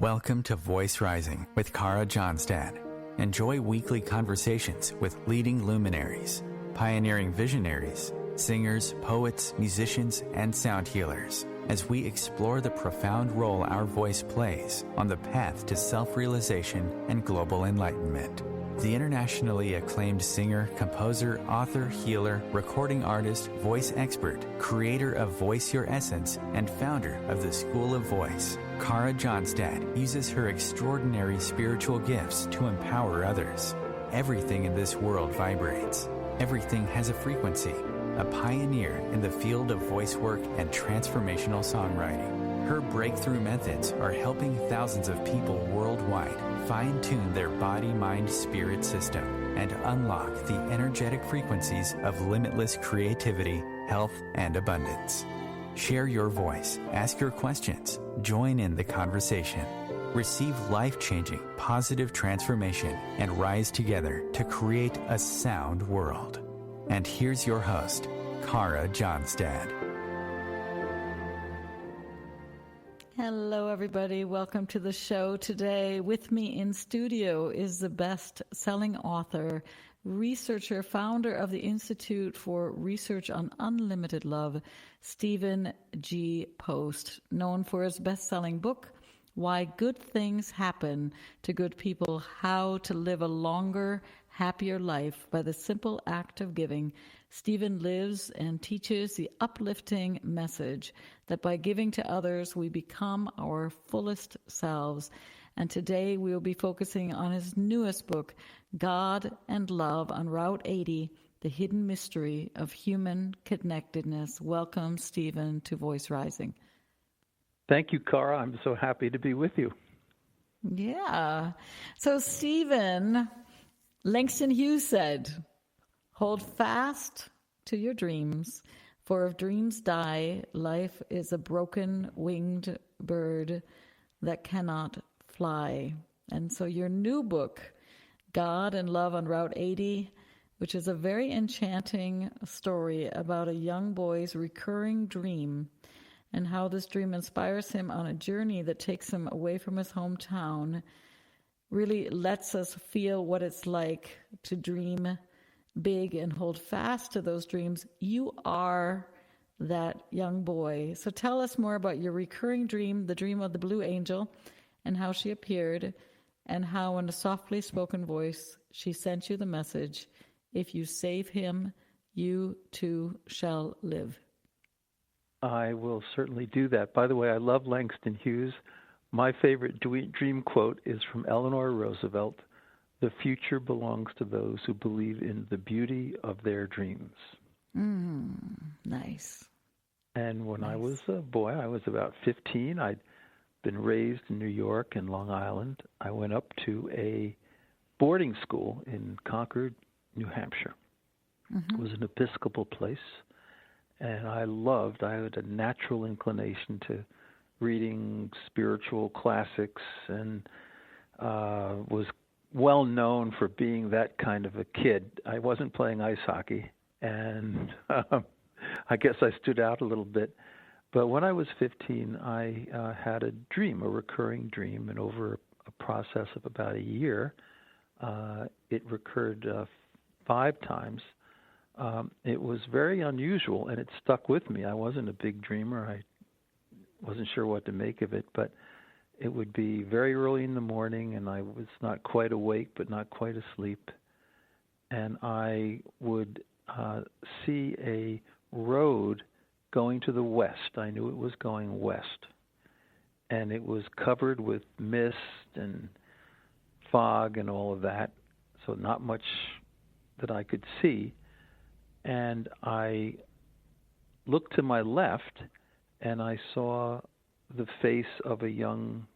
Welcome to Voice Rising with Kara Johnstad. Enjoy weekly conversations with leading luminaries, pioneering visionaries, singers, poets, musicians, and sound healers as we explore the profound role our voice plays on the path to self-realization and global enlightenment. The internationally acclaimed singer, composer, author, healer, recording artist, voice expert, creator of Voice Your Essence, and founder of the School of Voice, Kara Johnstad uses her extraordinary spiritual gifts to empower others. Everything in this world vibrates. Everything has a frequency. A pioneer in the field of voice work and transformational songwriting. Her breakthrough methods are helping thousands of people worldwide fine-tune their body-mind-spirit system and unlock the energetic frequencies of limitless creativity, health, and abundance. Share your voice, ask your questions, join in the conversation. Receive life-changing, positive transformation and rise together to create a sound world. And here's your host, Kara Johnstad. Hello, everybody. Welcome to the show today. With me in studio is the best-selling author, researcher, founder of the Institute for Research on Unlimited Love, Stephen G. Post, known for his best-selling book, Why Good Things Happen to Good People, How to Live a Longer, Happier Life by the Simple Act of Giving. Stephen lives and teaches the uplifting message that by giving to others, we become our fullest selves. And today we will be focusing on his newest book, God and Love on Route 80, The Hidden Mystery of Human Connectedness. Welcome, Stephen, to Voice Rising. Thank you, Kara. I'm so happy to be with you. Yeah. So, Stephen, Langston Hughes said, hold fast to your dreams, for if dreams die, life is a broken winged bird that cannot fly. And so your new book, God and Love on Route 80, which is a very enchanting story about a young boy's recurring dream and how this dream inspires him on a journey that takes him away from his hometown, really lets us feel what it's like to dream big and hold fast to those dreams. You are that young boy. So tell us more about your recurring dream, the dream of the Blue Angel, and how she appeared, and how in a softly spoken voice she sent you the message, if you save him, you too shall live. I will certainly do that. By the way, I love Langston Hughes. My favorite dream quote is from Eleanor Roosevelt: "The future belongs to those who believe in the beauty of their dreams." Nice. And when I was a boy, I was about 15. I'd been raised in New York and Long Island. I went up to a boarding school in Concord, New Hampshire. It was an Episcopal place. And I had a natural inclination to reading spiritual classics and was well known for being that kind of a kid. I wasn't playing ice hockey, and I guess I stood out a little bit. But when I was 15, I had a dream, a recurring dream, and over a process of about a year, it recurred 5 times. It was very unusual, and it stuck with me. I wasn't a big dreamer. I wasn't sure what to make of it, but it would be very early in the morning, and I was not quite awake, but not quite asleep. And I would see a road going to the west. I knew it was going west. And it was covered with mist and fog and all of that, so not much that I could see. And I looked to my left, and I saw the face of a young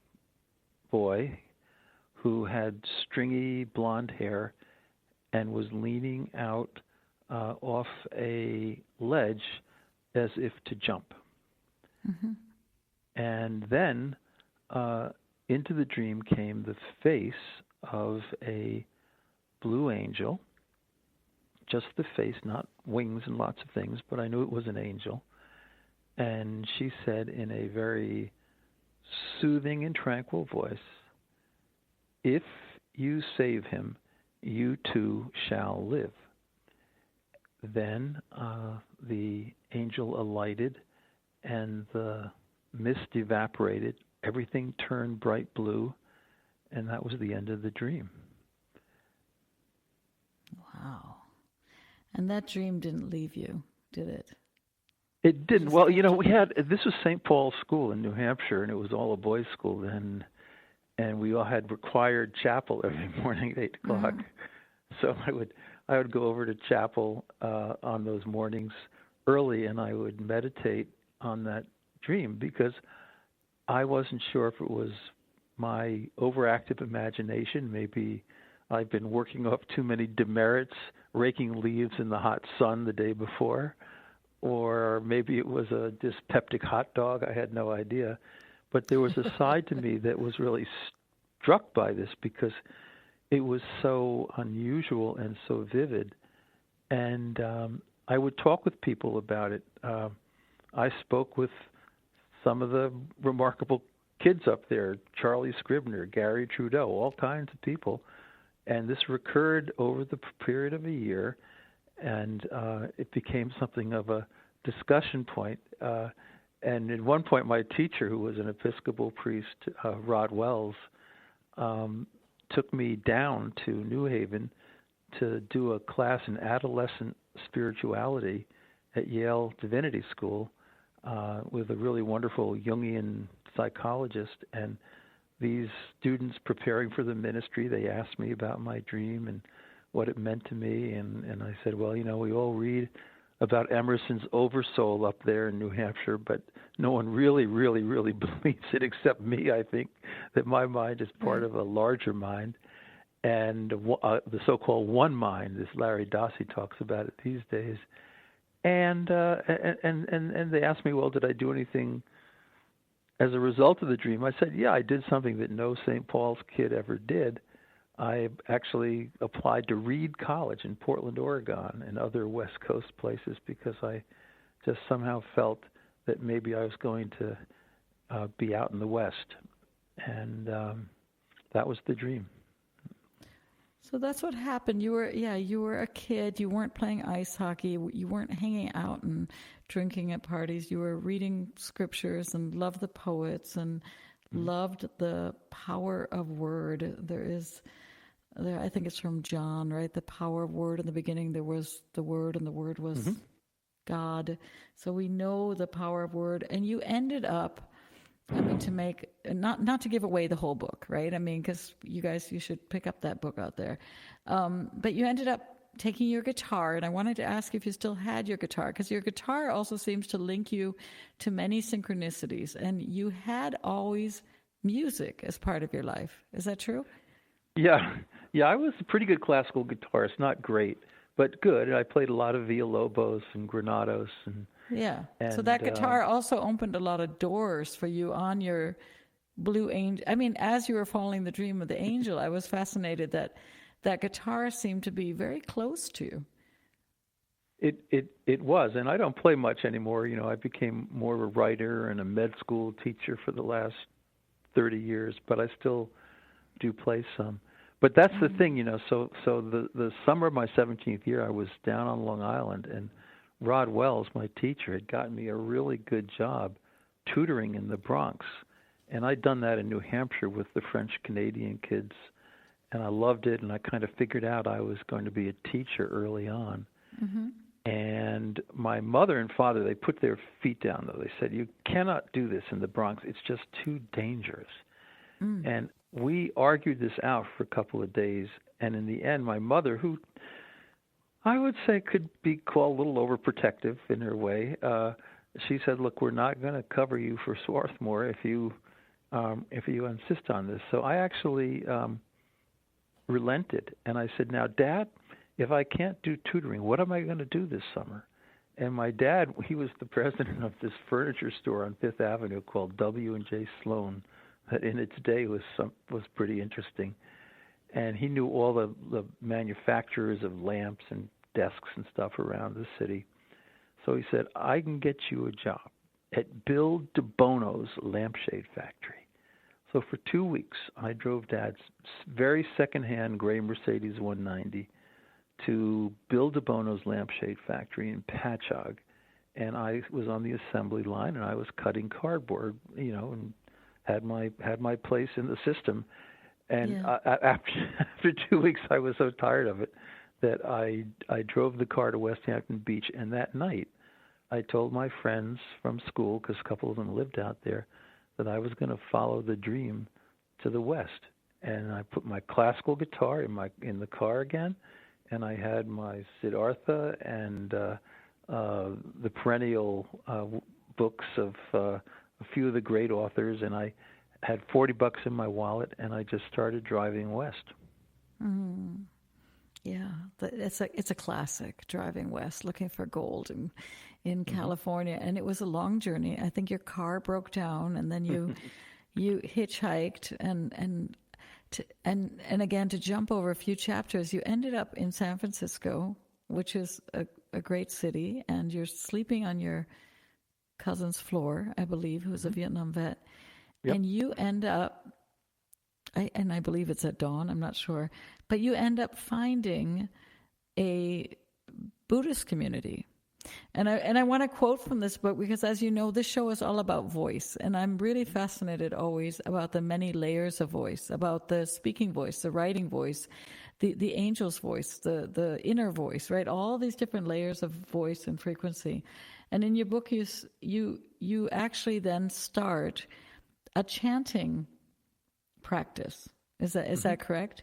boy who had stringy blonde hair and was leaning out off a ledge as if to jump. And then into the dream came the face of a blue angel, just the face, not wings and lots of things, but I knew it was an angel. And she said in a very soothing and tranquil voice, "If you save him, you too shall live." Then the angel alighted, and the mist evaporated. Everything turned bright blue, and that was the end of the dream. Wow. And that dream didn't leave you, did it? It didn't. Well, this was St. Paul's School in New Hampshire, and it was all a boys' school then, and we all had required chapel every morning at 8 o'clock. So I would go over to chapel on those mornings early, and I would meditate on that dream because I wasn't sure if it was my overactive imagination. Maybe I've been working up too many demerits, raking leaves in the hot sun the day before, or maybe it was a dyspeptic hot dog. I had no idea. But there was a side to me that was really struck by this because it was so unusual and so vivid. And I would talk with people about it. I spoke with some of the remarkable kids up there, Charlie Scribner, Gary Trudeau, all kinds of people. And this recurred over the period of a year, and it became something of a discussion point. And at one point, my teacher, who was an Episcopal priest, Rod Wells, took me down to New Haven to do a class in adolescent spirituality at Yale Divinity School with a really wonderful Jungian psychologist. And these students preparing for the ministry, they asked me about my dream and what it meant to me. And I said, well, we all read about Emerson's oversoul up there in New Hampshire, but no one really, really, really believes it except me. I think that my mind is part of a larger mind. And the so-called one mind, as Larry Dossey talks about it these days. And they asked me, well, did I do anything as a result of the dream? I said, yeah, I did something that no St. Paul's kid ever did. I actually applied to Reed College in Portland, Oregon, and other West Coast places because I just somehow felt that maybe I was going to be out in the West. And that was the dream. So that's what happened. You were a kid. You weren't playing ice hockey. You weren't hanging out and drinking at parties. You were reading scriptures and loved the poets and loved the power of word. I think it's from John, right? The power of word. In the beginning, there was the word, and the word was God. So we know the power of word. And you ended up, to make, not to give away the whole book, right? Because you should pick up that book out there. But you ended up taking your guitar, and I wanted to ask if you still had your guitar, because your guitar also seems to link you to many synchronicities, and you had always music as part of your life. Is that true? Yeah, I was a pretty good classical guitarist, not great, but good. I played a lot of Villalobos and Granados and so that guitar also opened a lot of doors for you on your Blue Angel. As you were following the dream of the angel, I was fascinated that guitar seemed to be very close to you. It was, and I don't play much anymore. I became more of a writer and a med school teacher for the last 30 years, but I still do play some. But that's the thing, so the summer of my 17th year, I was down on Long Island, and Rod Wells, my teacher, had gotten me a really good job tutoring in the Bronx. And I'd done that in New Hampshire with the French-Canadian kids, and I loved it, and I kind of figured out I was going to be a teacher early on. And my mother and father, they put their feet down, though. They said, you cannot do this in the Bronx. It's just too dangerous. And we argued this out for a couple of days, and in the end, my mother, who I would say could be called a little overprotective in her way, she said, look, we're not going to cover you for Swarthmore if you insist on this. So I actually relented, and I said, now, Dad, if I can't do tutoring, what am I going to do this summer? And my dad, he was the president of this furniture store on Fifth Avenue called W&J Sloan, that in its day was pretty interesting. And he knew all the manufacturers of lamps and desks and stuff around the city. So he said, I can get you a job at Bill DeBono's lampshade factory. So for 2 weeks, I drove Dad's very secondhand gray Mercedes 190 to Bill DeBono's lampshade factory in Patchogue, and I was on the assembly line, and I was cutting cardboard, and had my place in the system. And after 2 weeks, I was so tired of it that I drove the car to West Hampton Beach, and that night I told my friends from school, because a couple of them lived out there, that I was going to follow the dream to the west. And I put my classical guitar in the car again, and I had my Siddhartha and the perennial books of a few of the great authors, and I had $40 in my wallet, and I just started driving west. Mm. Yeah, it's a classic, driving west, looking for gold in California. And it was a long journey. I think your car broke down, and then you you hitchhiked, and again, to jump over a few chapters, you ended up in San Francisco, which is a great city, and you're sleeping on your cousin's floor, I believe, who's a Vietnam vet. Yep. And you end up, I believe it's at dawn, I'm not sure, but you end up finding a Buddhist community. And I want to quote from this book because, as you know, this show is all about voice. And I'm really fascinated always about the many layers of voice, about the speaking voice, the writing voice, the angel's voice, the inner voice, right? All these different layers of voice and frequency. And in your book, you actually then start a chanting practice. Is that correct?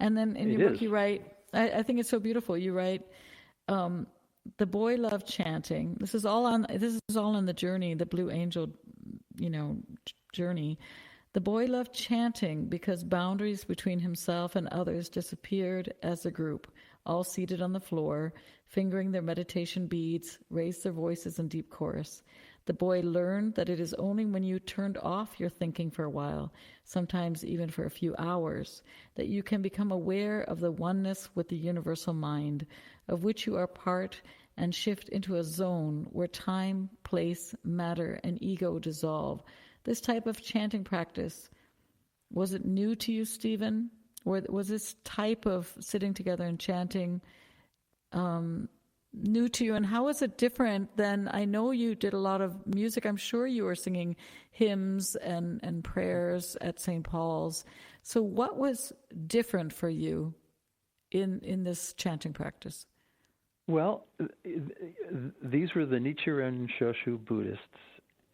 And then in your book you write, I think it's so beautiful. You write, the boy loved chanting. This is all on the journey, the Blue Angel, journey. The boy loved chanting because boundaries between himself and others disappeared as a group, all seated on the floor, fingering their meditation beads, raised their voices in deep chorus. The boy learned that it is only when you turned off your thinking for a while, sometimes even for a few hours, that you can become aware of the oneness with the universal mind, of which you are part, and shift into a zone where time, place, matter, and ego dissolve. This type of chanting practice, was it new to you, Stephen? Or was this type of sitting together and chanting new to you, and how is it different than, I know you did a lot of music, I'm sure you were singing hymns and prayers at St. Paul's. So what was different for you in this chanting practice? Well, these were the Nichiren Shoshu Buddhists,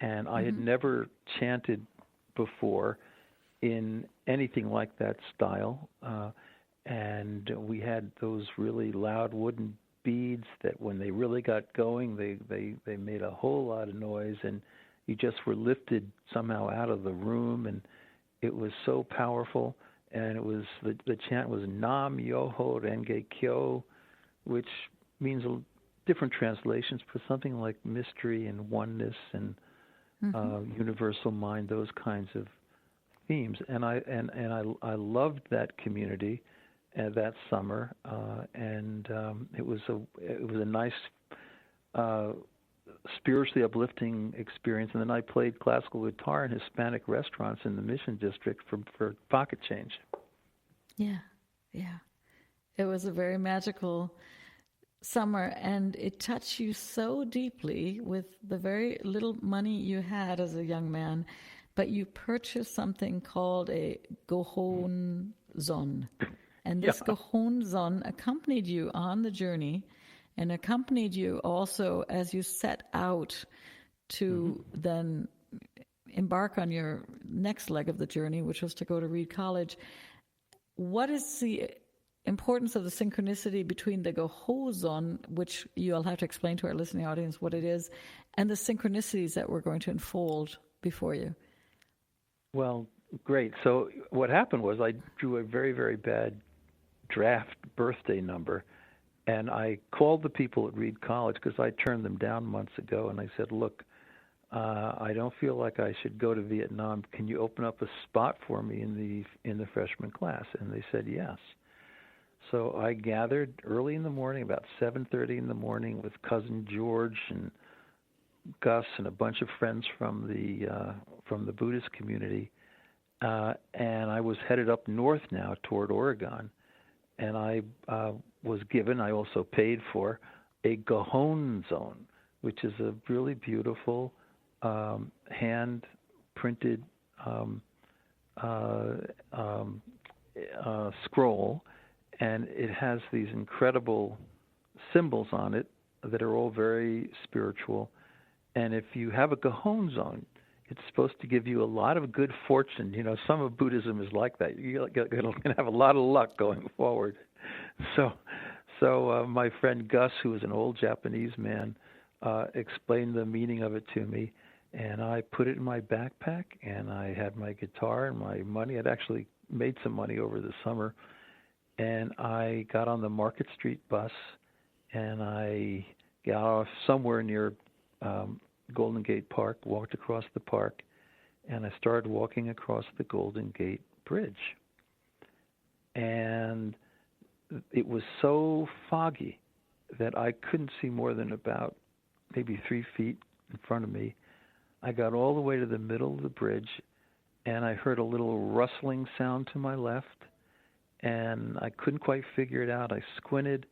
and I had never chanted before in anything like that style, and we had those really loud wooden beads that when they really got going, they made a whole lot of noise, and you just were lifted somehow out of the room, and it was so powerful. And it was the chant was Nam Yoho Renge Kyo, which means different translations, but something like mystery and oneness and universal mind, those kinds of themes. And I loved that community that summer, and it was a nice, spiritually uplifting experience. And then I played classical guitar in Hispanic restaurants in the Mission District for pocket change. Yeah. It was a very magical summer, and it touched you so deeply with the very little money you had as a young man, but you purchased something called a Gohon Zon. And this Gohon Zon accompanied you on the journey and accompanied you also as you set out to then embark on your next leg of the journey, which was to go to Reed College. What is the importance of the synchronicity between the Gohon Zon, which you'll have to explain to our listening audience what it is, and the synchronicities that we're going to unfold before you? Well, great. So what happened was I drew a very, very bad draft birthday number, and I called the people at Reed College because I turned them down months ago, and I said, look, I don't feel like I should go to Vietnam. Can you open up a spot for me in the freshman class? And they said yes. So I gathered early in the morning, about 7:30 in the morning, with cousin George and Gus and a bunch of friends from the Buddhist community. and I was headed up north now toward Oregon, and I was given, I also paid for, a Cajon zone, which is a really beautiful hand-printed scroll, and it has these incredible symbols on it that are all very spiritual. And if you have a Cajon zone, it's supposed to give you a lot of good fortune. You know, some of Buddhism is like that. You're going to have a lot of luck going forward. So my friend Gus, who is an old Japanese man, explained the meaning of it to me, and I put it in my backpack, and I had my guitar and my money. I'd actually made some money over the summer, and I got on the Market Street bus, and I got off somewhere near Golden Gate Park, walked across the park, and I started walking across the Golden Gate Bridge. And it was so foggy that I couldn't see more than about maybe 3 feet in front of me. I got all the way to the middle of the bridge, and I heard a little rustling sound to my left, and I couldn't quite figure it out. I squinted,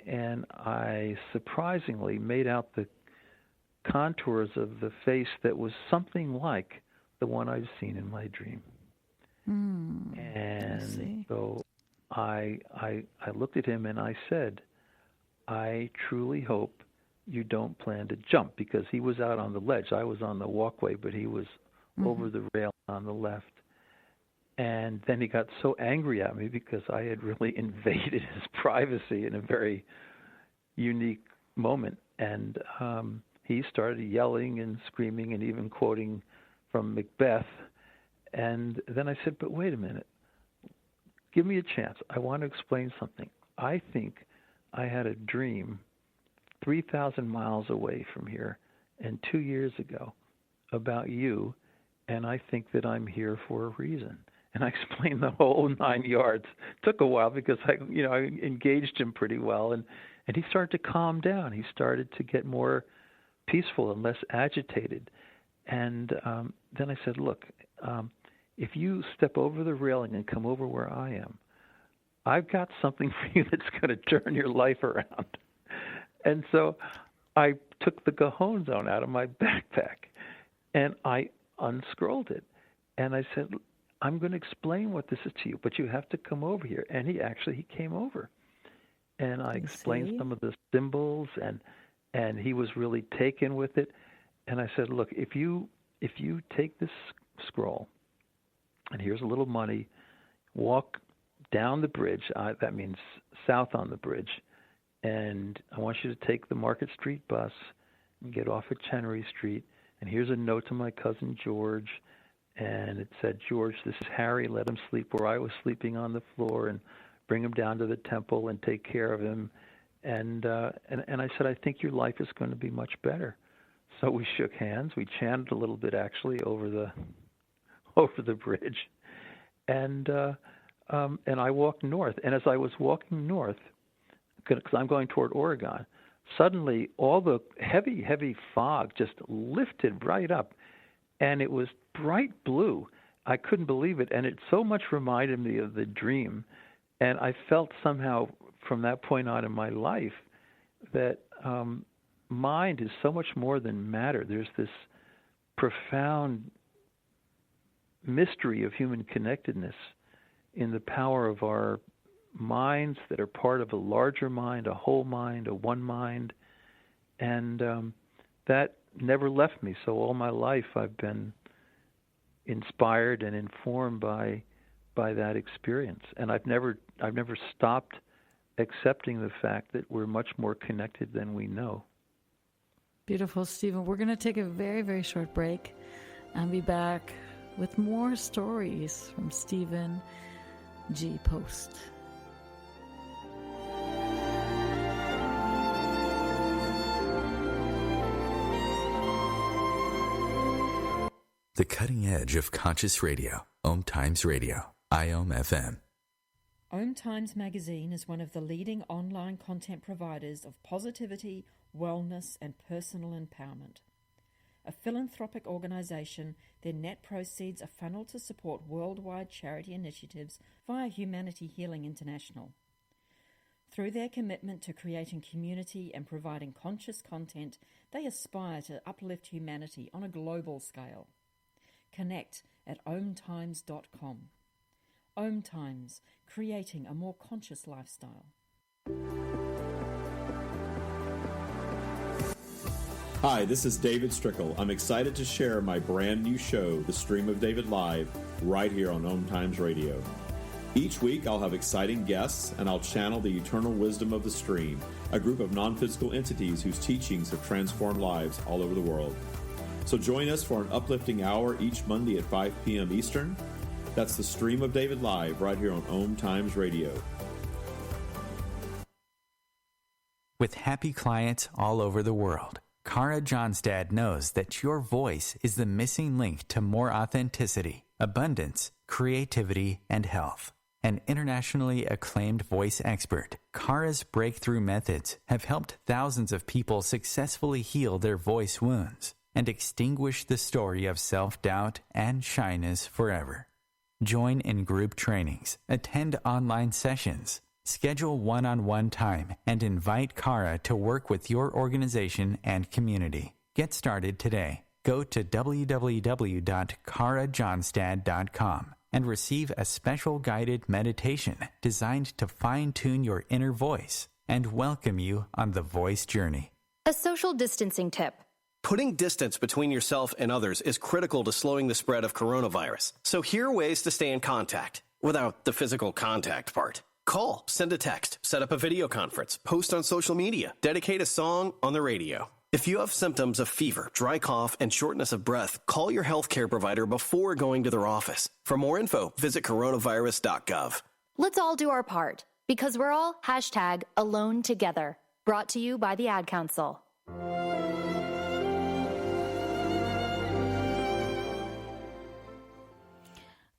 and I surprisingly made out the contours of the face that was something like the one I'd seen in my dream. And so I looked at him and I said, I truly hope you don't plan to jump, because he was out on the ledge. I was on the walkway, but he was over the rail on the left. And then he got so angry at me because I had really invaded his privacy in a very unique moment. And he started yelling and screaming and even quoting from Macbeth. And then I said, but wait a minute. Give me a chance. I want to explain something. I think I had a dream 3,000 miles away from here and 2 years ago about you, and I think that I'm here for a reason. And I explained the whole 9 yards. It took a while because I engaged him pretty well, and he started to calm down. He started to get more peaceful and less agitated. And then I said, look, if you step over the railing and come over where I am, I've got something for you that's going to turn your life around. And so I took the Cajon zone out of my backpack, and I unscrolled it. And I said, I'm going to explain what this is to you, but you have to come over here. And he came over. And I explained some of the symbols, and he was really taken with it. And I said, look, if you take this scroll, and here's a little money, walk down the bridge, that means south on the bridge, and I want you to take the Market Street bus and get off at Chenery Street, and here's a note to my cousin George, and it said, George, this is Harry, let him sleep where I was sleeping on the floor, and bring him down to the temple and take care of him. And I said, I think your life is going to be much better. So we shook hands. We chanted a little bit, actually, over the bridge, and I walked north. And as I was walking north, because I'm going toward Oregon, suddenly all the heavy fog just lifted right up, and it was bright blue. I couldn't believe it, and it so much reminded me of the dream. And I felt somehow from that point on in my life that mind is so much more than matter. There's this profound mystery of human connectedness in the power of our minds that are part of a larger mind, a whole mind, a one mind. And that never left me. So all my life I've been inspired and informed by that experience. And I've never stopped accepting the fact that we're much more connected than we know. Beautiful, Stephen. We're going to take a very, very short break and be back with more stories from Stephen G. Post. The cutting edge of conscious radio, OMTimes Radio, IOM FM. OMTimes magazine is one of the leading online content providers of positivity, wellness, and personal empowerment. a philanthropic organization. Their net proceeds are funneled to support worldwide charity initiatives via Humanity Healing International. Through their commitment to creating community and providing conscious content, they aspire to uplift humanity on a global scale. Connect at OMTimes.com. OMTimes, creating a more conscious lifestyle. Hi, this is David Strickle. I'm excited to share my brand new show, The Stream of David Live, right here on OMTimes Radio. Each week I'll have exciting guests and I'll channel the eternal wisdom of the stream, a group of non-physical entities whose teachings have transformed lives all over the world. So join us for an uplifting hour each Monday at 5 p.m. Eastern. That's The Stream of David Live right here on OMTimes Radio. With happy clients all over the world, Kara Johnstad knows that your voice is the missing link to more authenticity, abundance, creativity, and health. An internationally acclaimed voice expert, Kara's breakthrough methods have helped thousands of people successfully heal their voice wounds and extinguish the story of self-doubt and shyness forever. Join in group trainings, attend online sessions, schedule one-on-one time, and invite Kara to work with your organization and community. Get started today. Go to www.karajohnstad.com and receive a special guided meditation designed to fine-tune your inner voice and welcome you on the voice journey. A social distancing tip. Putting distance between yourself and others is critical to slowing the spread of coronavirus. So here are ways to stay in contact without the physical contact part. Call, send a text, set up a video conference, post on social media, dedicate a song on the radio. If you have symptoms of fever, dry cough, and shortness of breath, call your healthcare provider before going to their office. For more info, visit coronavirus.gov. Let's all do our part, because we're all #AloneTogether. Brought to you by the Ad Council.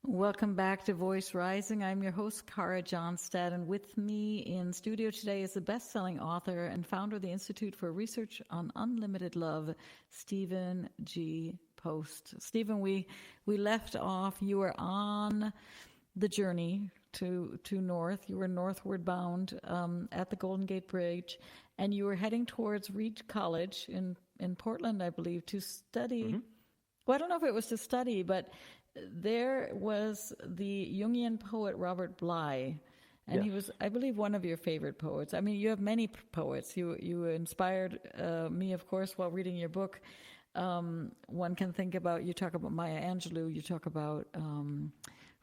Welcome back to Voice Rising. I'm your host, Kara Johnstad, and with me in studio today is the best-selling author and founder of the Institute for Research on Unlimited Love, Stephen G. Post. Stephen, we left off, you were on the journey to north. You were northward bound at the Golden Gate Bridge, and you were heading towards Reed College in Portland, I believe, to study. Mm-hmm. Well, I don't know if it was to study, but there was the Jungian poet Robert Bly, and yes. He was, I believe, one of your favorite poets. I mean, you have many poets. You inspired me, of course, while reading your book. One can think about, you talk about Maya Angelou, you talk about, who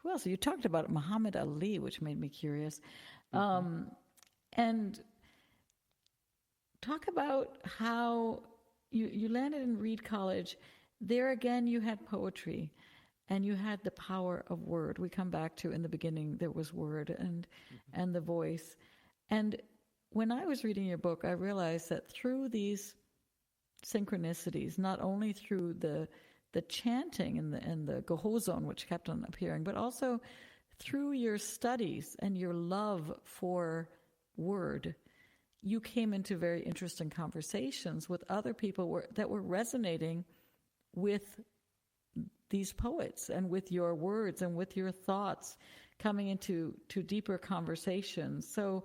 else? You talked about Muhammad Ali, which made me curious. And talk about how you landed in Reed College. There again, you had poetry. And you had the power of word. We come back to, in the beginning, there was word and the voice. And when I was reading your book, I realized that through these synchronicities, not only through the chanting and the gohozon, which kept on appearing, but also through your studies and your love for word, you came into very interesting conversations with other people that were resonating with these poets and with your words and with your thoughts, coming into deeper conversations. So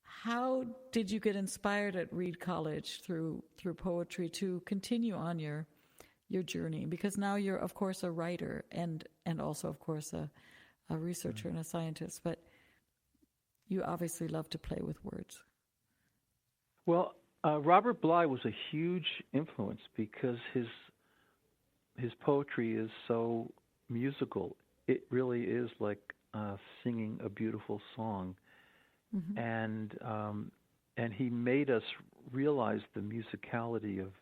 how did you get inspired at Reed College through poetry to continue on your journey? Because now you're, of course, a writer and also, of course, a researcher and a scientist, but you obviously love to play with words. Well, Robert Bly was a huge influence because his poetry is so musical. It really is like singing a beautiful song. Mm-hmm. And he made us realize the musicality of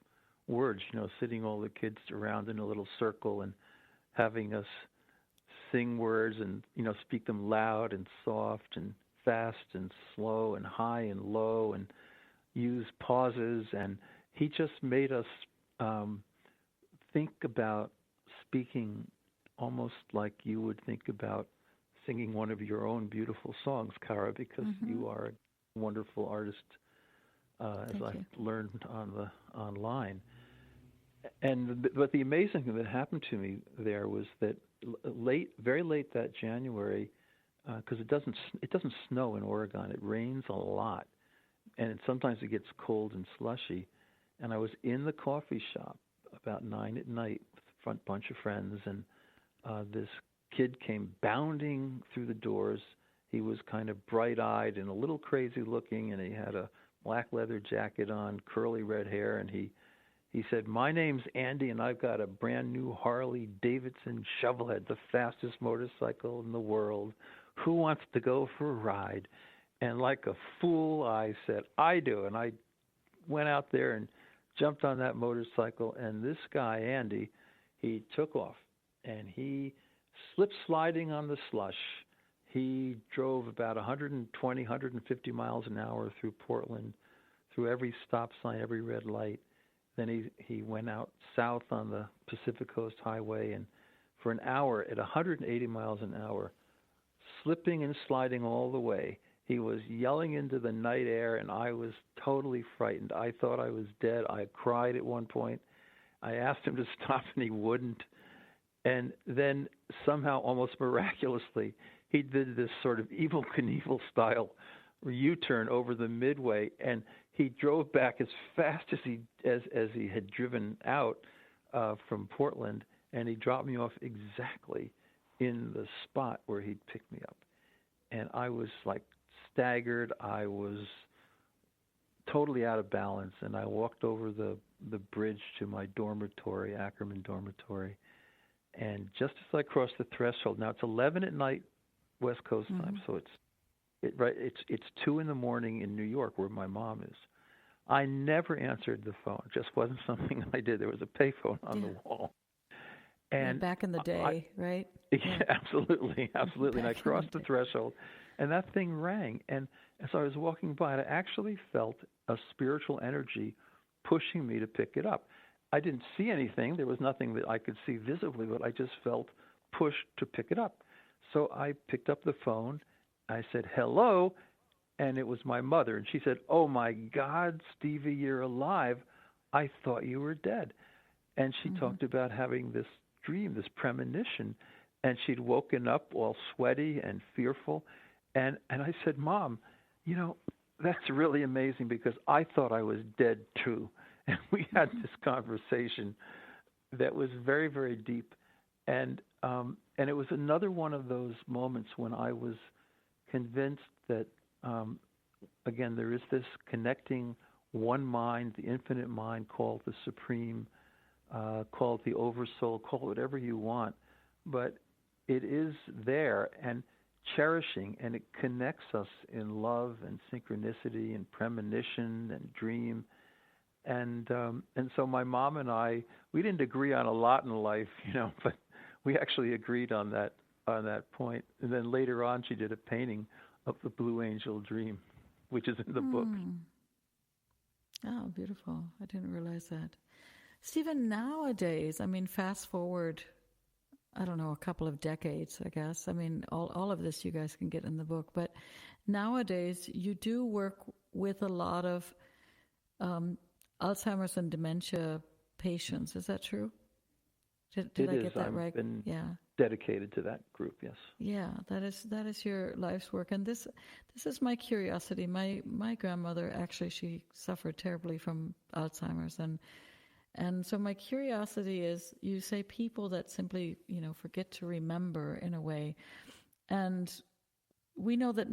words, sitting all the kids around in a little circle and having us sing words and, speak them loud and soft and fast and slow and high and low and use pauses. And he just made us think about speaking almost like you would think about singing one of your own beautiful songs, Kara, because you are a wonderful artist, as I've learned online. But the amazing thing that happened to me there was that very late that January, because it doesn't snow in Oregon. It rains a lot, and sometimes it gets cold and slushy. And I was in the coffee shop about 9 at night with a front bunch of friends, and this kid came bounding through the doors. He was kind of bright-eyed and a little crazy looking, and he had a black leather jacket on, curly red hair, and he said, "My name's Andy, and I've got a brand new Harley Davidson Shovelhead, the fastest motorcycle in the world. Who wants to go for a ride?" And like a fool, I said, "I do." And I went out there and jumped on that motorcycle, and this guy, Andy, he took off, and he slipped sliding on the slush. He drove about 120, 150 miles an hour through Portland, through every stop sign, every red light. Then he went out south on the Pacific Coast Highway, and for an hour at 180 miles an hour, slipping and sliding all the way, he was yelling into the night air, and I was totally frightened. I thought I was dead. I cried at one point. I asked him to stop, and he wouldn't. And then somehow, almost miraculously, he did this sort of Evel Knievel style U-turn over the Midway, and he drove back as fast as he had driven out from Portland, and he dropped me off exactly in the spot where he'd picked me up. And I was like staggered. I was totally out of balance, and I walked over the bridge to my dormitory, Ackerman dormitory, and just as I crossed the threshold, now it's 11 at night West Coast time, so it's 2 in the morning in New York, where my mom is. I never answered the phone. It just wasn't something I did. There was a payphone on the wall. And back in the day, right? Yeah, absolutely. And I crossed the threshold, and that thing rang. And as I was walking by it, I actually felt a spiritual energy pushing me to pick it up. I didn't see anything. There was nothing that I could see visibly, but I just felt pushed to pick it up. So I picked up the phone. I said, "Hello," and it was my mother. And she said, "Oh, my God, Stevie, you're alive. I thought you were dead." And she talked about having this dream, this premonition, and she'd woken up all sweaty and fearful. And I said, "Mom, that's really amazing, because I thought I was dead too." And we had this conversation that was very, very deep. And it was another one of those moments when I was convinced that, again, there is this connecting one mind, the infinite mind, called the Supreme, called the Oversoul, call it whatever you want, but it is there and cherishing, and it connects us in love and synchronicity and premonition and dream. And so my mom and I, we didn't agree on a lot in life, but we actually agreed on that point. And then later on, she did a painting of the Blue Angel Dream, which is in the book. Oh, beautiful. I didn't realize that. Stephen, nowadays, fast forward, I don't know, a couple of decades, I guess. All of this you guys can get in the book. But nowadays, you do work with a lot of Alzheimer's and dementia patients. Is that true? Did I get that right? Been dedicated to that group, yes. Yeah, that is your life's work. And this is my curiosity. My grandmother, actually, she suffered terribly from Alzheimer's, and so my curiosity is, you say people that simply, forget to remember in a way. And we know that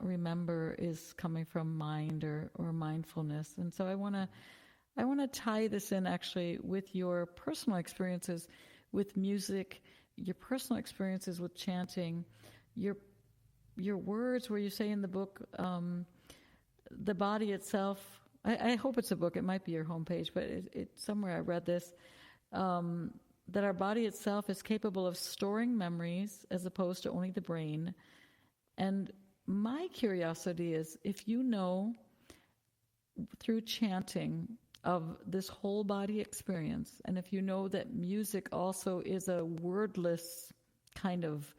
remember is coming from mind or mindfulness. And so I want to tie this in actually with your personal experiences with music, your personal experiences with chanting, your words where you say in the book, the body itself. I hope it's a book. It might be your homepage, but it's somewhere I read this, that our body itself is capable of storing memories as opposed to only the brain. And my curiosity is, if you know through chanting of this whole body experience, and if you know that music also is a wordless kind of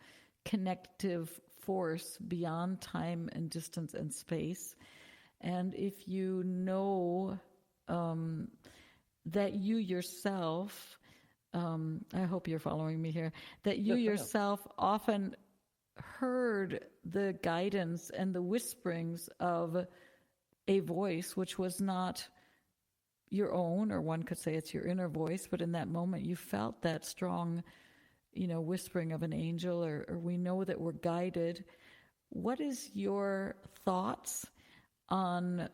connective force beyond time and distance and space, and if you know that you yourself, I hope you're following me here, that you yourself often heard the guidance and the whisperings of a voice which was not your own, or one could say it's your inner voice, but in that moment you felt that strong, whispering of an angel, or we know that we're guided. What is your thoughts on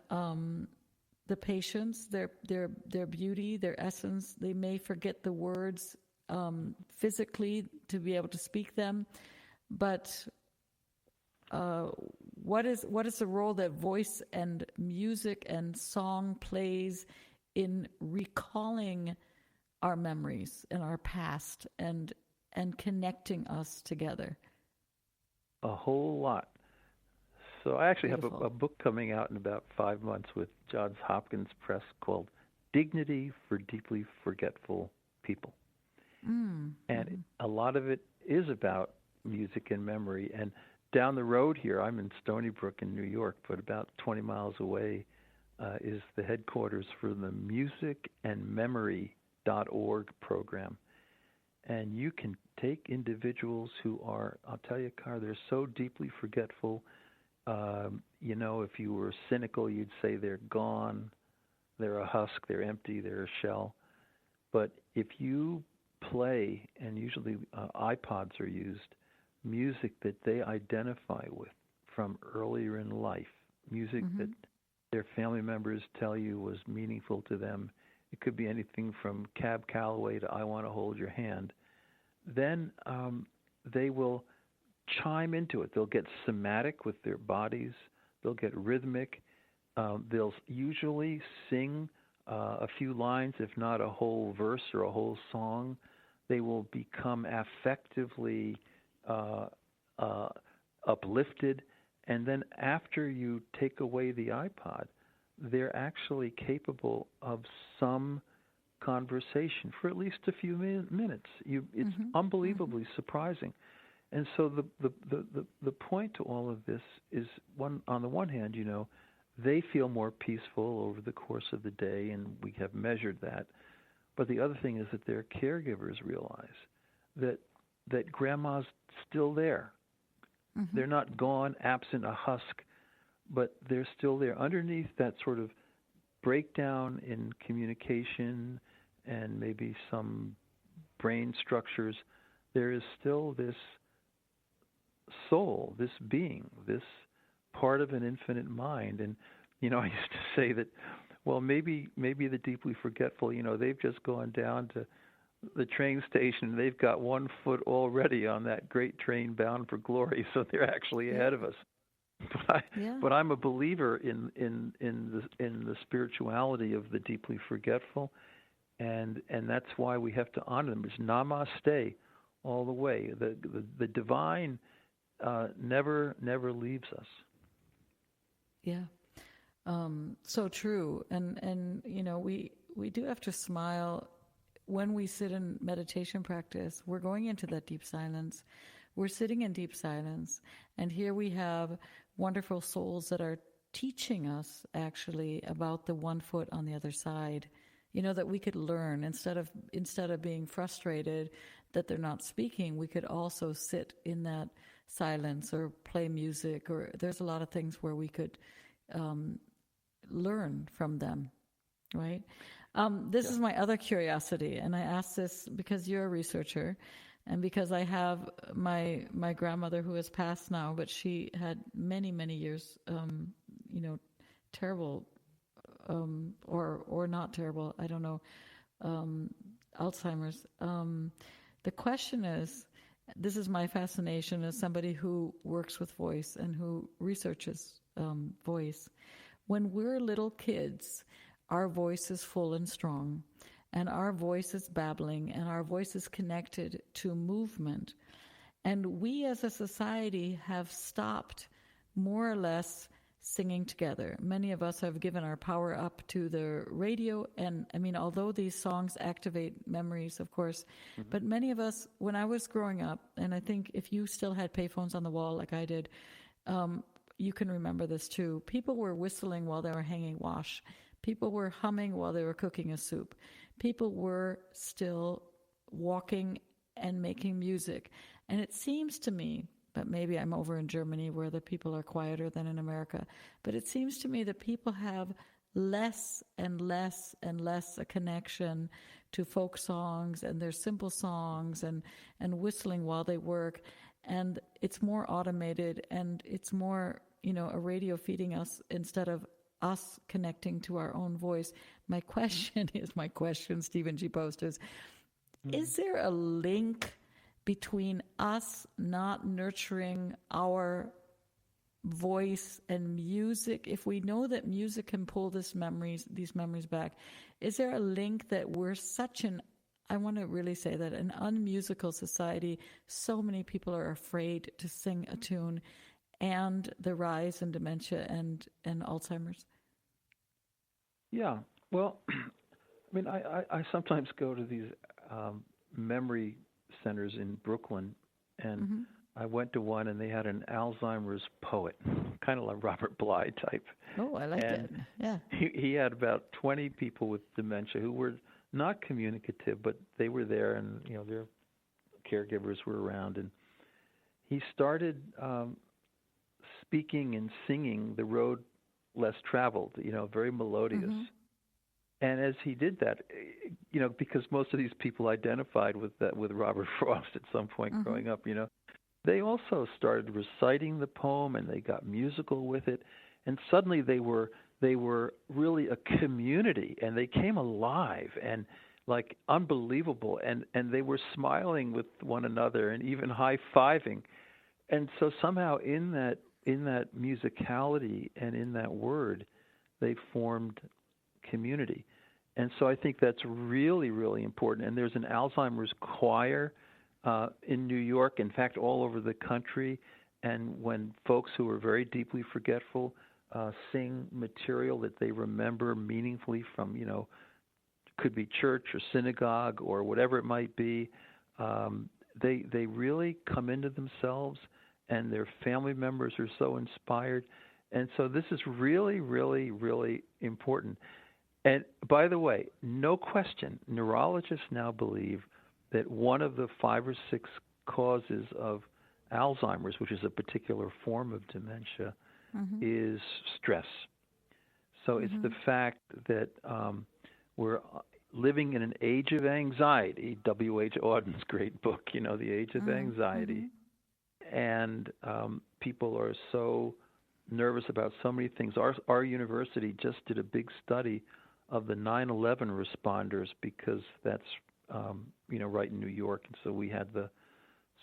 the patients, their beauty, their essence? They may forget the words physically to be able to speak them, but what is the role that voice and music and song plays in recalling our memories and our past and connecting us together? A whole lot. So I actually have a book coming out in about 5 months with Johns Hopkins Press called Dignity for Deeply Forgetful People. And a lot of it is about music and memory. And down the road here, I'm in Stony Brook in New York, but about 20 miles away is the headquarters for the musicandmemory.org program. And you can take individuals who are, I'll tell you, Kara, they're so deeply forgetful. If you were cynical, you'd say they're gone, they're a husk, they're empty, they're a shell. But if you play, and usually iPods are used, music that they identify with from earlier in life, music that their family members tell you was meaningful to them. It could be anything from Cab Calloway to I Want to Hold Your Hand. Then they will chime into it. They'll get somatic with their bodies. They'll get rhythmic. They'll usually sing a few lines, if not a whole verse or a whole song. They will become affectively uplifted. And then after you take away the iPod, they're actually capable of some conversation for at least a few minutes. It's unbelievably surprising. And so the point to all of this is, on the one hand, they feel more peaceful over the course of the day, and we have measured that. But the other thing is that their caregivers realize that grandma's still there. They're not gone, absent a husk, but they're still there. Underneath that sort of breakdown in communication and maybe some brain structures, there is still this soul, this being, this part of an infinite mind. And, I used to say that, well, maybe the deeply forgetful, they've just gone down to the train station. They've got 1 foot already on that great train bound for glory, so they're actually ahead of us. But I'm a believer in the spirituality of the deeply forgetful, and that's why we have to honor them. It's namaste all the way. The divine never leaves us. Yeah, so true. And we do have to smile when we sit in meditation practice. We're going into that deep silence. We're sitting in deep silence, and here we have wonderful souls that are teaching us actually about the 1 foot on the other side. That we could learn instead of being frustrated that they're not speaking. We could also sit in that silence or play music, or there's a lot of things where we could learn from them, right? This is my other curiosity, and I ask this because you're a researcher, and because I have my grandmother who has passed now, but she had many years, terrible, or not terrible, I don't know, Alzheimer's. The question is, this is my fascination as somebody who works with voice and who researches voice. When we're little kids, our voice is full and strong, and our voice is babbling, and our voice is connected to movement. And we as a society have stopped more or less singing together. Many of us have given our power up to the radio, and although these songs activate memories, of course, but many of us, when I was growing up, and I think if you still had payphones on the wall like I did, you can remember this too. People were whistling while they were hanging wash. People were humming while they were cooking a soup. people were still walking and making music. And it seems to me, but maybe I'm over in Germany where the people are quieter than in America, but it seems to me that people have less and less and less a connection to folk songs and their simple songs and whistling while they work. And it's more automated, and it's more, a radio feeding us instead of us connecting to our own voice. My question, Stephen G. Post, is there a link between us not nurturing our voice and music? If we know that music can pull these memories back, is there a link that we're I want to really say that, an unmusical society? So many people are afraid to sing a tune, and the rise in dementia and Alzheimer's. Yeah, well, I mean, I sometimes go to these memory centers in Brooklyn, and I went to one, and they had an Alzheimer's poet, kind of like Robert Bly type. Oh, I like it. Yeah. He had about 20 people with dementia who were not communicative, but they were there, and their caregivers were around, and he started speaking and singing "The Road Less Traveled," very melodious. And as he did that, because most of these people identified with Robert Frost at some point growing up, they also started reciting the poem, and they got musical with it, and suddenly they were really a community, and they came alive and like unbelievable, and they were smiling with one another and even high-fiving. And so somehow in that musicality and in that word, they formed community. And so I think that's really, really important. And there's an Alzheimer's choir in New York, in fact, all over the country. And when folks who are very deeply forgetful sing material that they remember meaningfully from, could be church or synagogue or whatever it might be, they really come into themselves, and their family members are so inspired. And so this is really, really, really important. And by the way, no question, neurologists now believe that one of the 5 or 6 causes of Alzheimer's, which is a particular form of dementia, is stress. So it's the fact that we're living in an age of anxiety. W.H. Auden's great book, The Age of Anxiety. And people are so nervous about so many things. Our university just did a big study of the 9/11 responders, because that's right in New York, and so we had the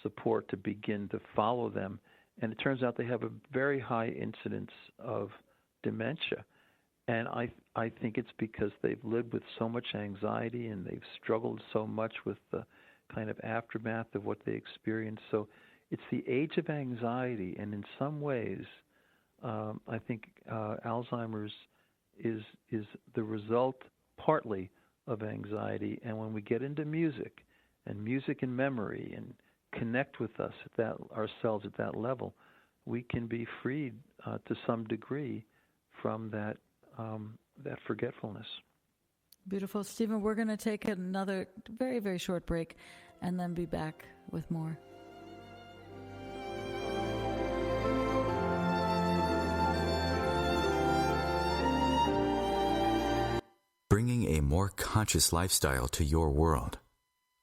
support to begin to follow them. And it turns out they have a very high incidence of dementia, and I think it's because they've lived with so much anxiety, and they've struggled so much with the kind of aftermath of what they experienced. So it's the age of anxiety, and in some ways, I think Alzheimer's is the result partly of anxiety. And when we get into music and memory and connect with ourselves at that level, we can be freed to some degree from that forgetfulness. Beautiful. Stephen, we're going to take another very, very short break and then be back with more. Bringing a more conscious lifestyle to your world.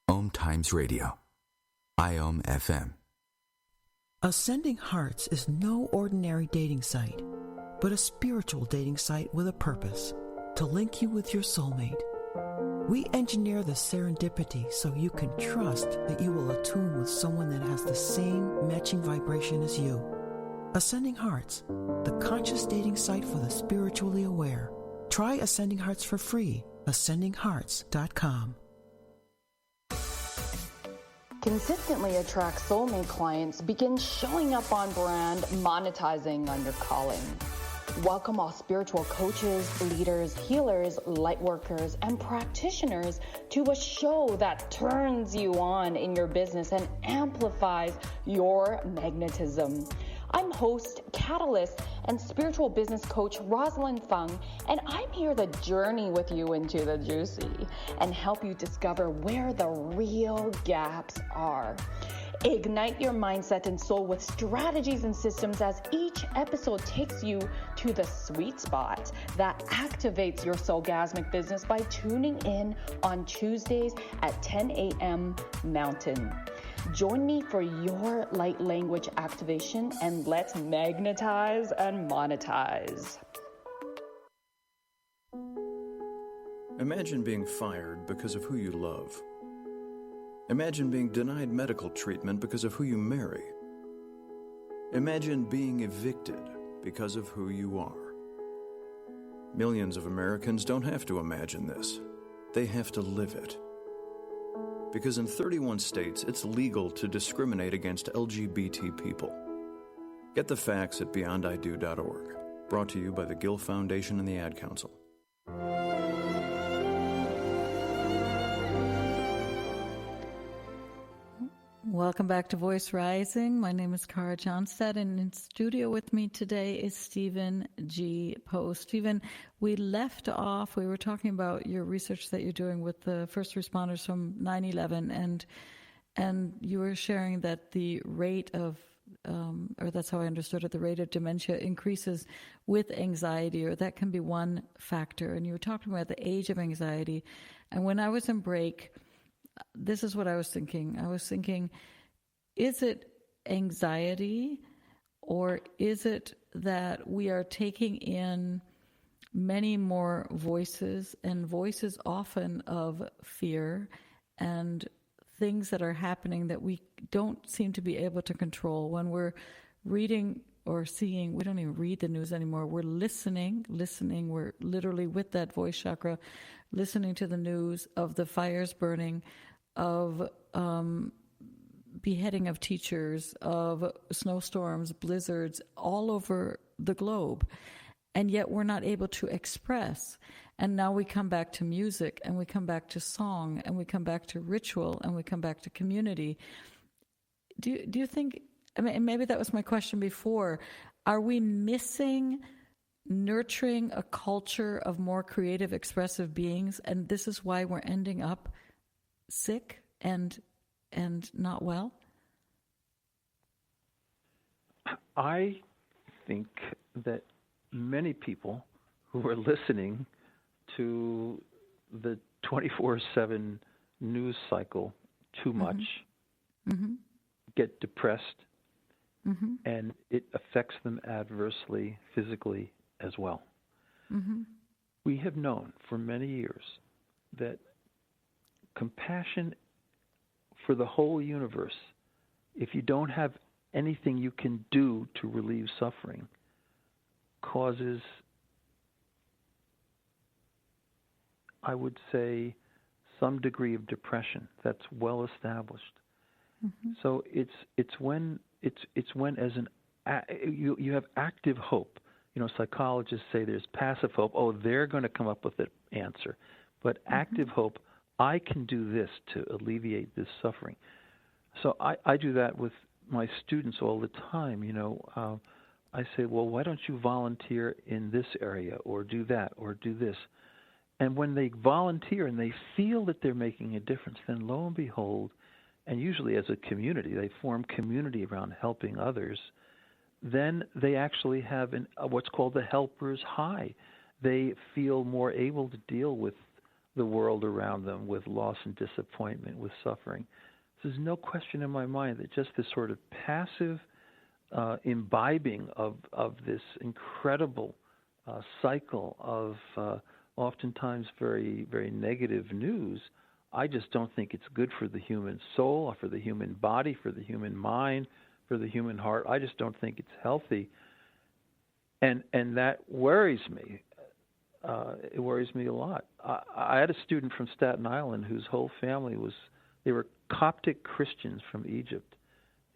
OMTimes Radio. IOM FM. Ascending Hearts is no ordinary dating site, but a spiritual dating site with a purpose, to link you with your soulmate. We engineer the serendipity so you can trust that you will attune with someone that has the same matching vibration as you. Ascending Hearts, the conscious dating site for the spiritually aware. Try Ascending Hearts for free. AscendingHearts.com. Consistently attract soulmate clients. Begin showing up on brand, monetizing on your calling. Welcome all spiritual coaches, leaders, healers, light workers, and practitioners to a show that turns you on in your business and amplifies your magnetism. I'm host, catalyst, and spiritual business coach Rosalind Fung, and I'm here to journey with you into the juicy and help you discover where the real gaps are. Ignite your mindset and soul with strategies and systems as each episode takes you to the sweet spot that activates your soulgasmic business by tuning in on Tuesdays at 10 a.m. Mountain. Join me for your light language activation, and let's magnetize and monetize. Imagine being fired because of who you love. Imagine being denied medical treatment because of who you marry. Imagine being evicted because of who you are. Millions of Americans don't have to imagine this. They have to live it. Because in 31 states, it's legal to discriminate against LGBT people. Get the facts at beyondido.org. Brought to you by the Gill Foundation and the Ad Council. Welcome back to Voice Rising. My name is Kara Johnstad, and in studio with me today is Stephen G. Post. Stephen, we left off, we were talking about your research that you're doing with the first responders from 9/11, and you were sharing that the rate of, or that's how I understood it, the rate of dementia increases with anxiety, or that can be one factor. And you were talking about the age of anxiety. And when I was in break, this is what I was thinking. I was thinking, is it anxiety, or is it that we are taking in many more voices, and voices often of fear and things that are happening that we don't seem to be able to control? When we're reading or seeing, we don't even read the news anymore. We're listening. We're literally with that voice chakra, listening to the news of the fires burning, of beheading of teachers, of snowstorms, blizzards all over the globe. And yet we're not able to express. And now we come back to music, and we come back to song, and we come back to ritual, and we come back to community. Do you think, I mean, maybe that was my question before, are we missing nurturing a culture of more creative, expressive beings, and this is why we're ending up sick and not well? I think that many people who are listening to the 24/7 news cycle too much get depressed, and it affects them adversely physically as well. We have known for many years that compassion for the whole universe, if you don't have anything you can do to relieve suffering, causes, I would say, some degree of depression. That's well established. So it's when as you have active hope. You know, psychologists say there's passive hope. Oh, they're going to come up with an answer. But active hope, I can do this to alleviate this suffering. So I do that with my students all the time. You know, I say, well, why don't you volunteer in this area, or do that, or do this? And when they volunteer and they feel that they're making a difference, then lo and behold, and usually as a community, they form community around helping others, then they actually have what's called the helper's high. They feel more able to deal with the world around them, with loss and disappointment, with suffering. So there's no question in my mind that just this sort of passive imbibing of this incredible cycle of oftentimes very, very negative news, I just don't think it's good for the human soul, for the human body, for the human mind, for the human heart. I just don't think it's healthy. And that worries me. It worries me a lot. I had a student from Staten Island whose whole family they were Coptic Christians from Egypt,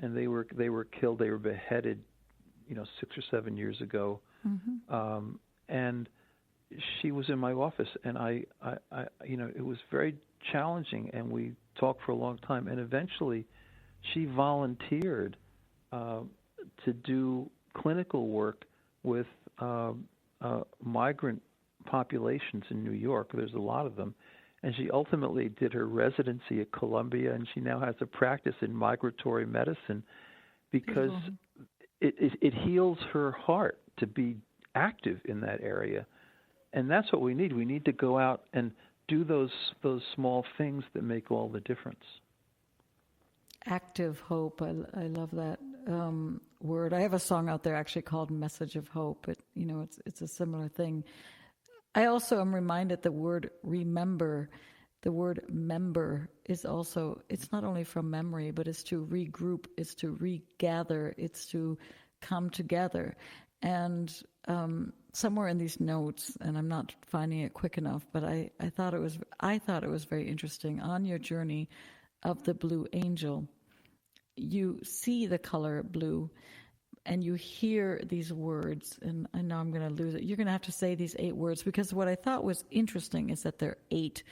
and they were killed. They were beheaded, 6 or 7 years ago. And she was in my office, and I it was very challenging, and we talked for a long time, and eventually she volunteered to do clinical work with migrant populations in New York. There's a lot of them. And she ultimately did her residency at Columbia, and she now has a practice in migratory medicine because it heals her heart to be active in that area. And that's what we need. We need to go out and do those small things that make all the difference. Active hope. I love that word. I have a song out there actually called "Message of Hope." It's a similar thing. I also am reminded the word remember. The word member is also, it's not only from memory, but it's to regroup, it's to regather, it's to come together. And somewhere in these notes, and I'm not finding it quick enough, but I thought it was very interesting. On your journey of the blue angel, you see the color blue, and you hear these words, and I know I'm going to lose it. You're going to have to say these 8 words, because what I thought was interesting is that there are 8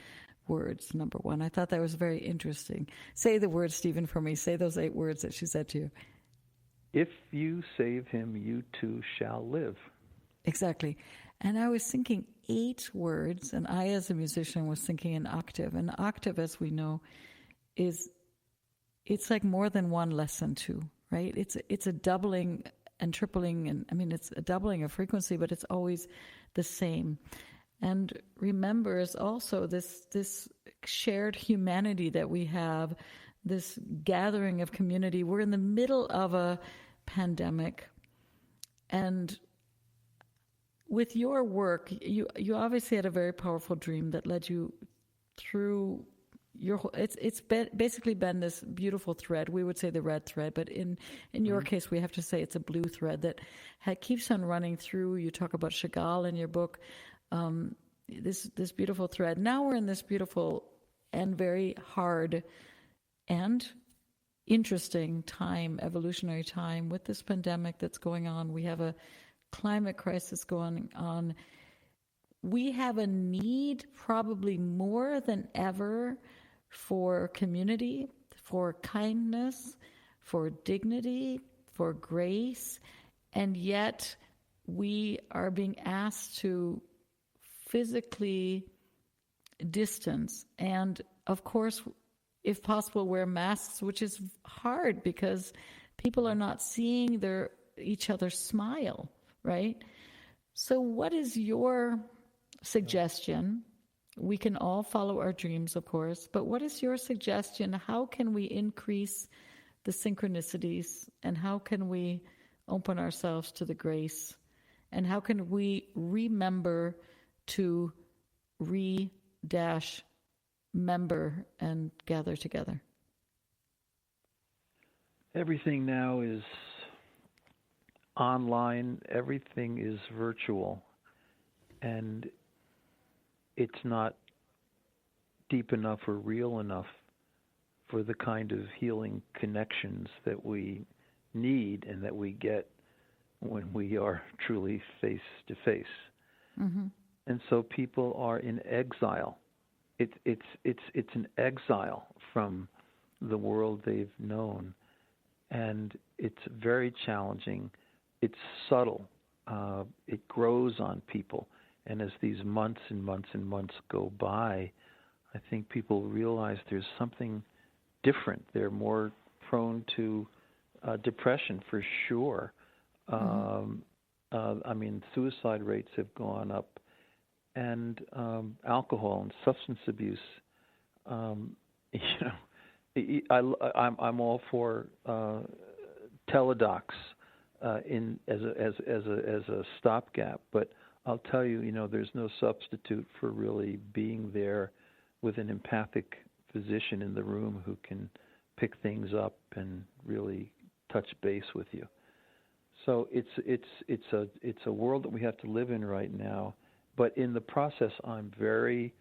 words, number one. I thought that was very interesting. Say the words, Stephen, for me. Say those 8 words that she said to you. If you save him, you too shall live. Exactly. And I was thinking 8 words, and I, as a musician, was thinking an octave. An octave, as we know, it's like more than one lesson too, right? It's a doubling and tripling, and I mean, it's a doubling of frequency, but it's always the same. And remember is also this shared humanity that we have, this gathering of community. We're in the middle of a pandemic, and with your work, you obviously had a very powerful dream that led you through your whole, it's basically been this beautiful thread. We would say the red thread, but in your case, we have to say it's a blue thread that keeps on running through. You talk about Chagall in your book, this beautiful thread. Now we're in this beautiful and very hard and interesting time, evolutionary time, with this pandemic that's going on. We have a climate crisis going on. We have a need, probably more than ever, for community, for kindness, for dignity, for grace, and yet we are being asked to physically distance and, of course, if possible, wear masks, which is hard because people are not seeing each other smile, right? So what is your suggestion? We can all follow our dreams, of course, but what is your suggestion? How can we increase the synchronicities, and how can we open ourselves to the grace, and how can we remember to member and gather together? Everything now is online, everything is virtual, and it's not deep enough or real enough for the kind of healing connections that we need and that we get when we are truly face to face. Mm-hmm. And so people are in exile. It's an exile from the world they've known, and it's very challenging. It's subtle. It grows on people. And as these months and months and months go by, I think people realize there's something different. They're more prone to depression for sure. I mean, suicide rates have gone up, and alcohol and substance abuse. I'm all for teledocs as a stopgap, but I'll tell you, there's no substitute for really being there with an empathic physician in the room who can pick things up and really touch base with you. So it's a world that we have to live in right now. But in the process, I'm very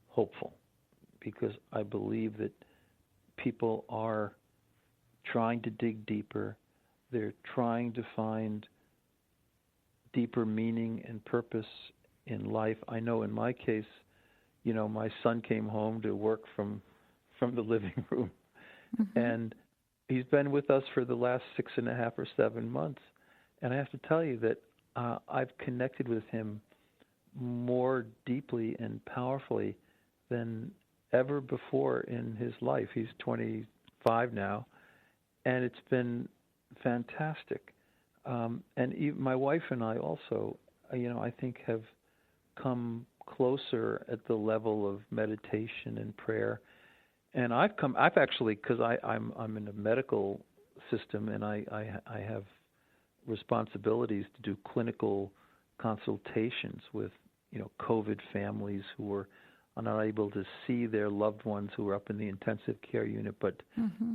hopeful because I believe that people are trying to dig deeper. They're trying to find deeper meaning and purpose in life. I know in my case, my son came home to work from the living room, and he's been with us for the last 6.5 or 7 months, and I have to tell you that I've connected with him more deeply and powerfully than ever before in his life. He's 25 now, and it's been fantastic. And even my wife and I also, I think have come closer at the level of meditation and prayer. And I've actually, because I'm in a medical system, and I have responsibilities to do clinical consultations with COVID families who are not able to see their loved ones who are up in the intensive care unit, but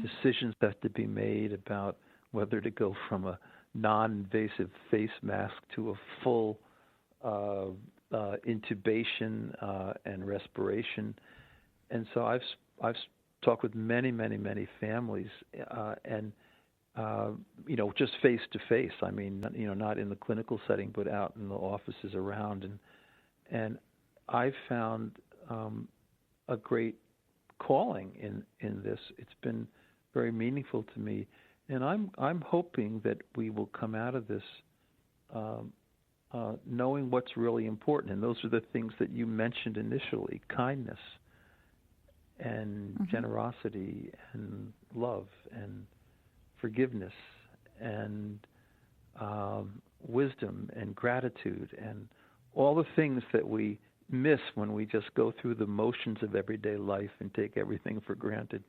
decisions have to be made about whether to go from a non-invasive face mask to a full intubation and respiration. And so I've talked with many families, and just face to face. I mean, not in the clinical setting, but out in the offices around. And I found a great calling in this. It's been very meaningful to me, and I'm hoping that we will come out of this knowing what's really important. And those are the things that you mentioned initially: kindness and generosity and love and forgiveness and wisdom and gratitude and all the things that we miss when we just go through the motions of everyday life and take everything for granted.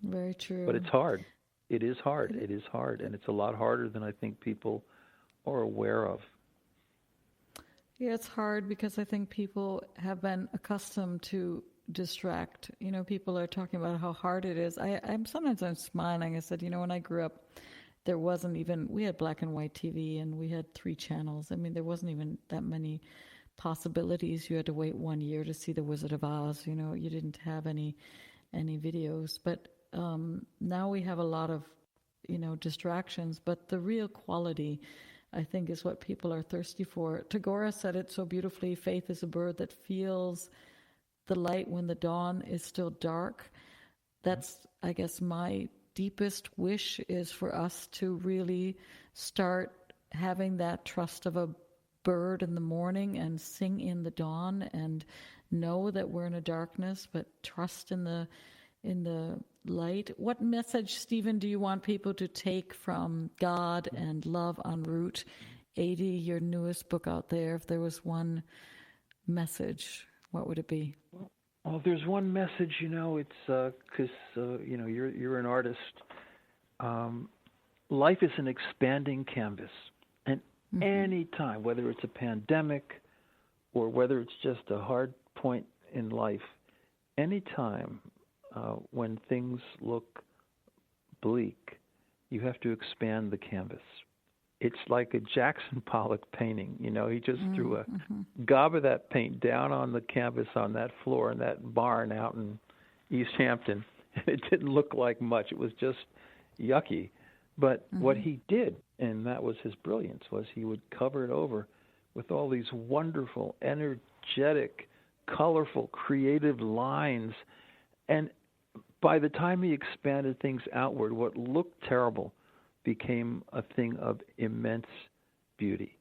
Very true. But it's hard. It is hard. It is hard, and it's a lot harder than I think people are aware of. Yeah, it's hard because I think people have been accustomed to distract. People are talking about how hard it is. I'm smiling. I said, when I grew up, we had black and white TV, and we had 3 channels. I mean, there wasn't even that many possibilities. You had to wait 1 year to see The Wizard of Oz. You didn't have any videos. But now we have a lot of, distractions. But the real quality, I think, is what people are thirsty for. Tagore said it so beautifully: faith is a bird that feels the light when the dawn is still dark. That's, I guess, my deepest wish, is for us to really start having that trust of a bird in the morning and sing in the dawn and know that we're in a darkness, but trust in the light. What message, Stephen, do you want people to take from God and Love en Route 80, your newest book out there? If there was one message, what would it be? Well, there's one message, it's because, you're an artist. Life is an expanding canvas. And any time, whether it's a pandemic or whether it's just a hard point in life, any time when things look bleak, you have to expand the canvas. It's like a Jackson Pollock painting. He just threw a gob of that paint down on the canvas on that floor in that barn out in East Hampton. And it didn't look like much. It was just yucky. But what he did, and that was his brilliance, was he would cover it over with all these wonderful, energetic, colorful, creative lines. And by the time he expanded things outward, what looked terrible became a thing of immense beauty.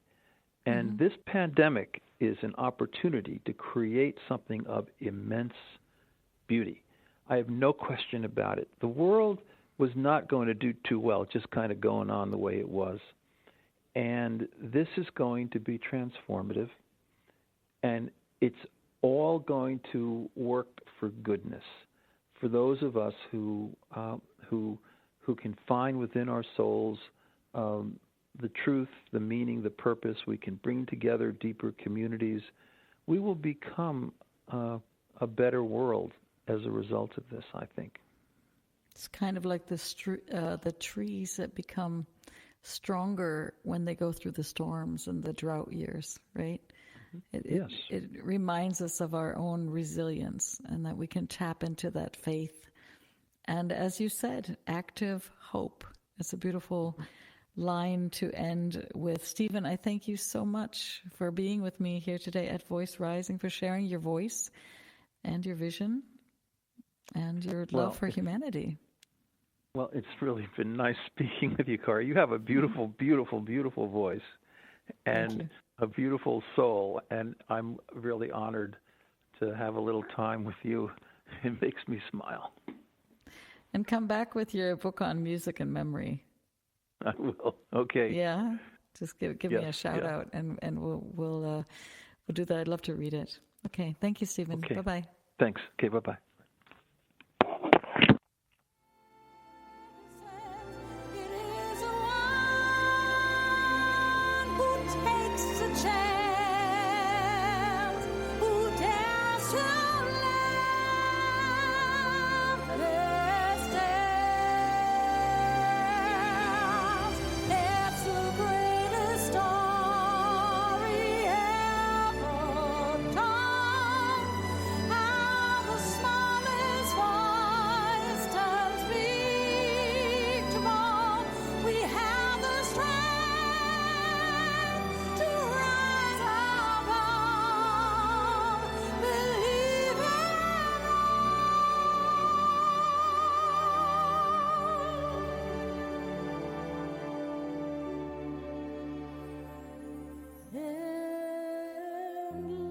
And this pandemic is an opportunity to create something of immense beauty. I have no question about it. The world was not going to do too well, just kind of going on the way it was. And this is going to be transformative, and it's all going to work for goodness. For those of us who can find within our souls the truth, the meaning, the purpose, we can bring together deeper communities. We will become a better world as a result of this, I think. It's kind of like the trees that become stronger when they go through the storms and the drought years, right? Yes. It reminds us of our own resilience and that we can tap into that faith. And as you said, active hope. It's a beautiful line to end with. Stephen, I thank you so much for being with me here today at Voice Rising, for sharing your voice and your vision and your love for humanity. Well, it's really been nice speaking with you, Kara. You have a beautiful, beautiful, beautiful voice and a beautiful soul, and I'm really honored to have a little time with you. It makes me smile. And come back with your book on music and memory. I will. Okay. Yeah. Just give me a shout out, and we'll do that. I'd love to read it. Okay. Thank you, Stephen. Okay. Bye-bye. Thanks. Okay. Bye-bye. And